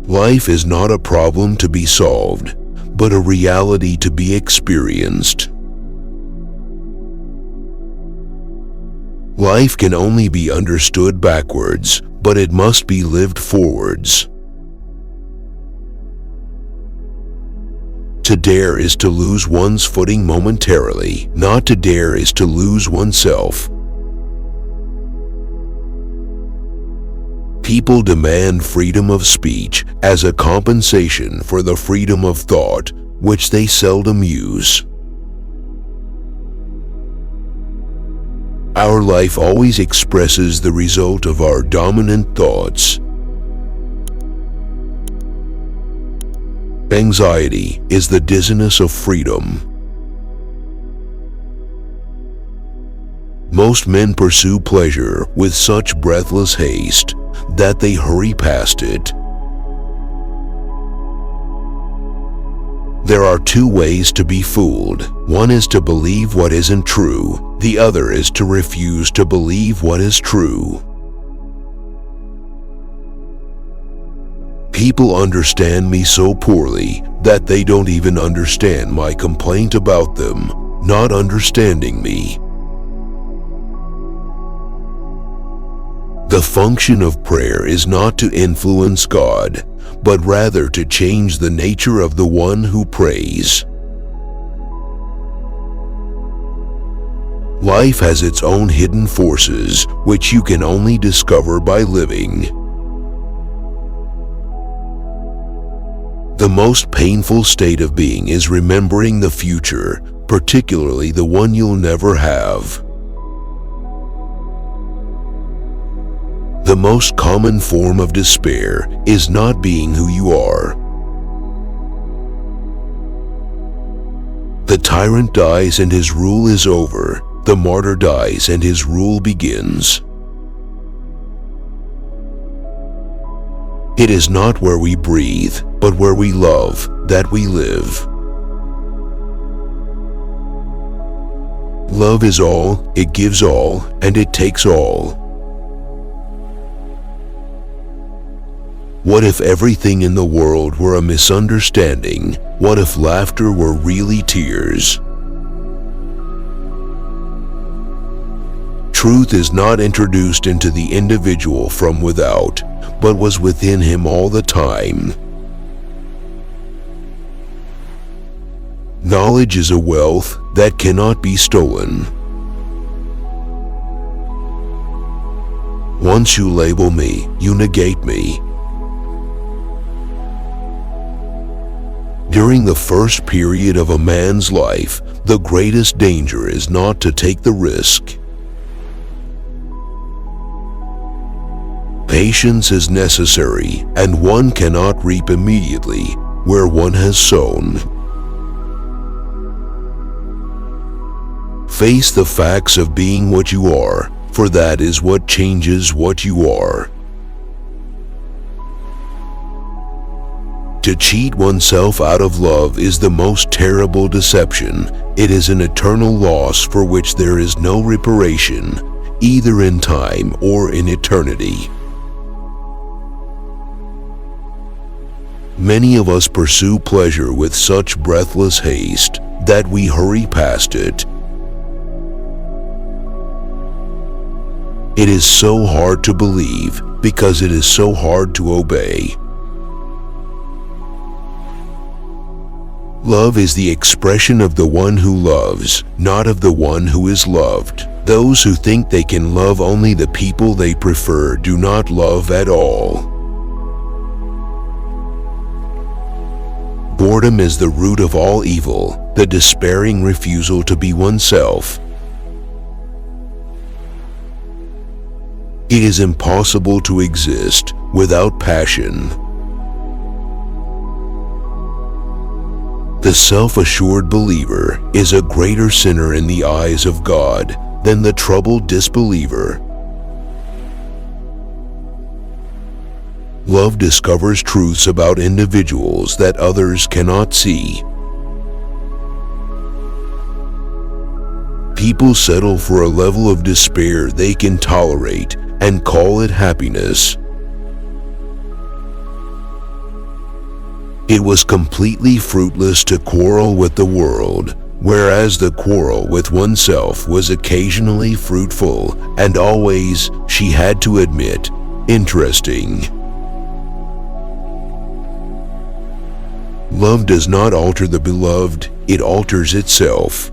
Life is not a problem to be solved, but a reality to be experienced. Life can only be understood backwards, but it must be lived forwards. To dare is to lose one's footing momentarily. Not to dare is to lose oneself. People demand freedom of speech as a compensation for the freedom of thought, which they seldom use. Our life always expresses the result of our dominant thoughts. Anxiety is the dizziness of freedom. Most men pursue pleasure with such breathless haste that they hurry past it. There are two ways to be fooled. One is to believe what isn't true. The other is to refuse to believe what is true. People understand me so poorly that they don't even understand my complaint about them not understanding me. The function of prayer is not to influence God, but rather to change the nature of the one who prays. Life has its own hidden forces, which you can only discover by living. The most painful state of being is remembering the future, particularly the one you'll never have. The most common form of despair is not being who you are. The tyrant dies and his rule is over. The martyr dies and his rule begins. It is not where we breathe, but where we love, that we live. Love is all, it gives all, and it takes all. What if everything in the world were a misunderstanding? What if laughter were really tears? Truth is not introduced into the individual from without, but was within him all the time. Knowledge is a wealth that cannot be stolen. Once you label me, you negate me. During the first period of a man's life, the greatest danger is not to take the risk. Patience is necessary, and one cannot reap immediately where one has sown. Face the facts of being what you are, for that is what changes what you are. To cheat oneself out of love is the most terrible deception. It is an eternal loss for which there is no reparation, either in time or in eternity. Many of us pursue pleasure with such breathless haste that we hurry past it. It is so hard to believe because it is so hard to obey. Love is the expression of the one who loves, not of the one who is loved. Those who think they can love only the people they prefer do not love at all. Boredom is the root of all evil, the despairing refusal to be oneself. It is impossible to exist without passion. The self-assured believer is a greater sinner in the eyes of God than the troubled disbeliever. Love discovers truths about individuals that others cannot see. People settle for a level of despair they can tolerate and call it happiness. It was completely fruitless to quarrel with the world, whereas the quarrel with oneself was occasionally fruitful and always, she had to admit, interesting. Love does not alter the beloved, it alters itself.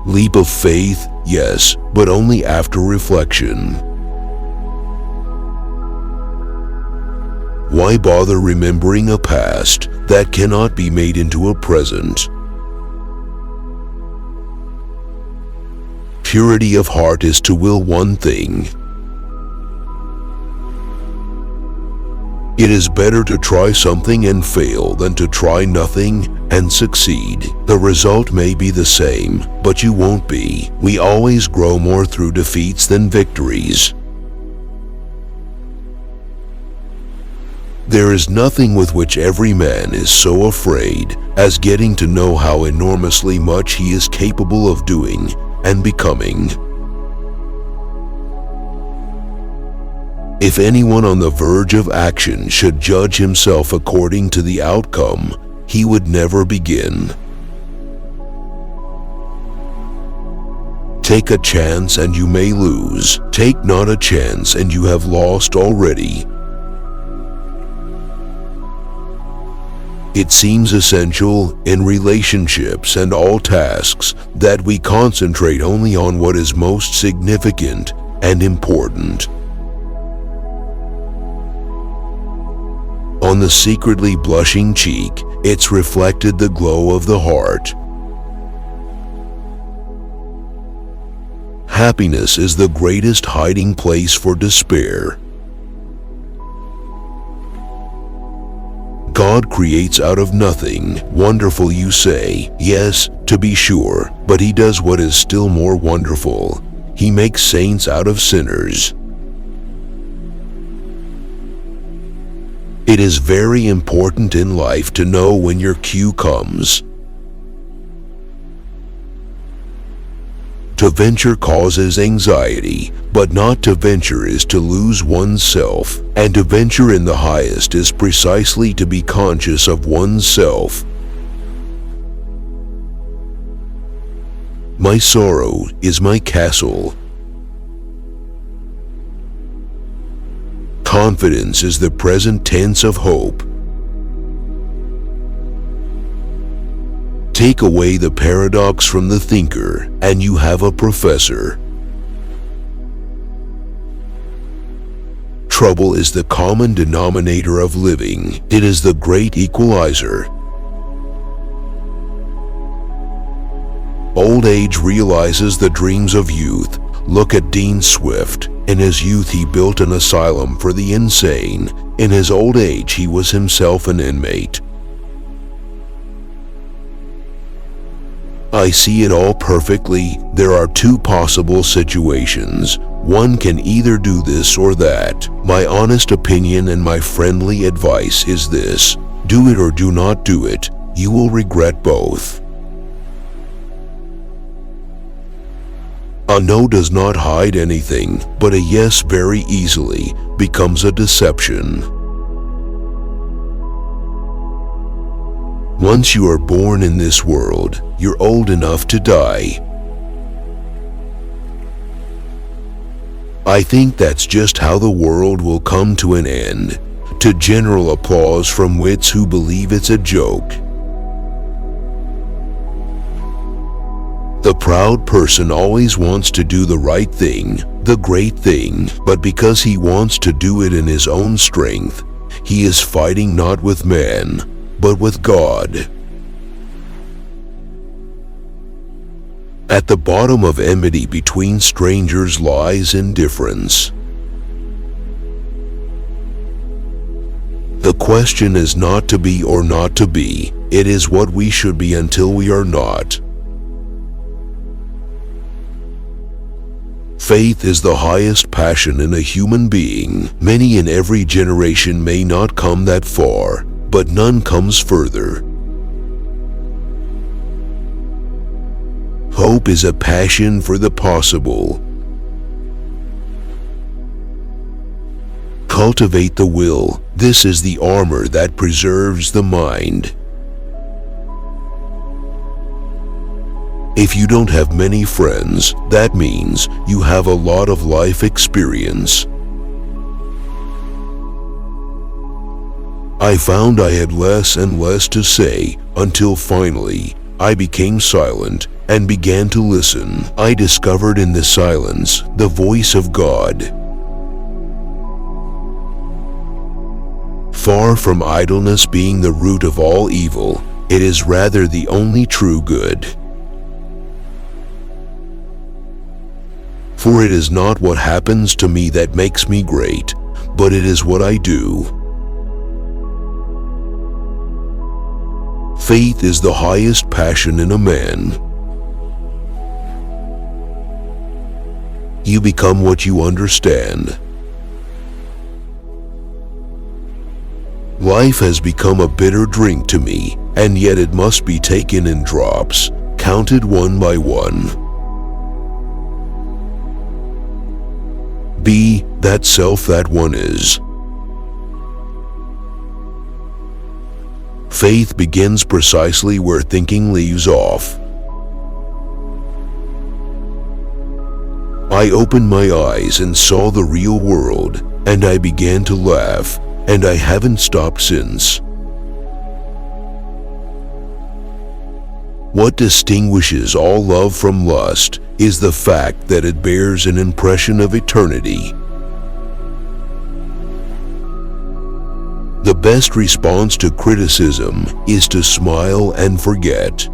Leap of faith, yes, but only after reflection. Why bother remembering a past that cannot be made into a present? Purity of heart is to will one thing. It is better to try something and fail than to try nothing and succeed. The result may be the same, but you won't be. We always grow more through defeats than victories. There is nothing with which every man is so afraid as getting to know how enormously much he is capable of doing and becoming. If anyone on the verge of action should judge himself according to the outcome, he would never begin. Take a chance and you may lose. Take not a chance and you have lost already. It seems essential in relationships and all tasks that we concentrate only on what is most significant and important. On the secretly blushing cheek, it's reflected the glow of the heart. Happiness is the greatest hiding place for despair. God creates out of nothing. Wonderful, you say. Yes, to be sure, but He does what is still more wonderful. He makes saints out of sinners. It is very important in life to know when your cue comes. To venture causes anxiety, but not to venture is to lose oneself, and to venture in the highest is precisely to be conscious of oneself. My sorrow is my castle. Confidence is the present tense of hope. Take away the paradox from the thinker, and you have a professor. Trouble is the common denominator of living. It is the great equalizer. Old age realizes the dreams of youth. Look at Dean Swift. In his youth he built an asylum for the insane. In his old age he was himself an inmate. I see it all perfectly. There are two possible situations. One can either do this or that. My honest opinion and my friendly advice is this: do it or do not do it. You will regret both. A no does not hide anything, but a yes very easily becomes a deception. Once you are born in this world, you're old enough to die. I think that's just how the world will come to an end, to general applause from wits who believe it's a joke. The proud person always wants to do the right thing, the great thing, but because he wants to do it in his own strength, he is fighting not with man, but with God. At the bottom of enmity between strangers lies indifference. The question is not to be or not to be, it is what we should be until we are not. Faith is the highest passion in a human being. Many in every generation may not come that far, but none comes further. Hope is a passion for the possible. Cultivate the will. This is the armor that preserves the mind. If you don't have many friends, that means you have a lot of life experience. I found I had less and less to say until finally I became silent and began to listen. I discovered in the silence the voice of God. Far from idleness being the root of all evil, it is rather the only true good. For it is not what happens to me that makes me great, but it is what I do. Faith is the highest passion in a man. You become what you understand. Life has become a bitter drink to me, and yet it must be taken in drops, counted one by one. Be that self that one is. Faith begins precisely where thinking leaves off. I opened my eyes and saw the real world, and I began to laugh, and I haven't stopped since. What distinguishes all love from lust is the fact that it bears an impression of eternity. The best response to criticism is to smile and forget.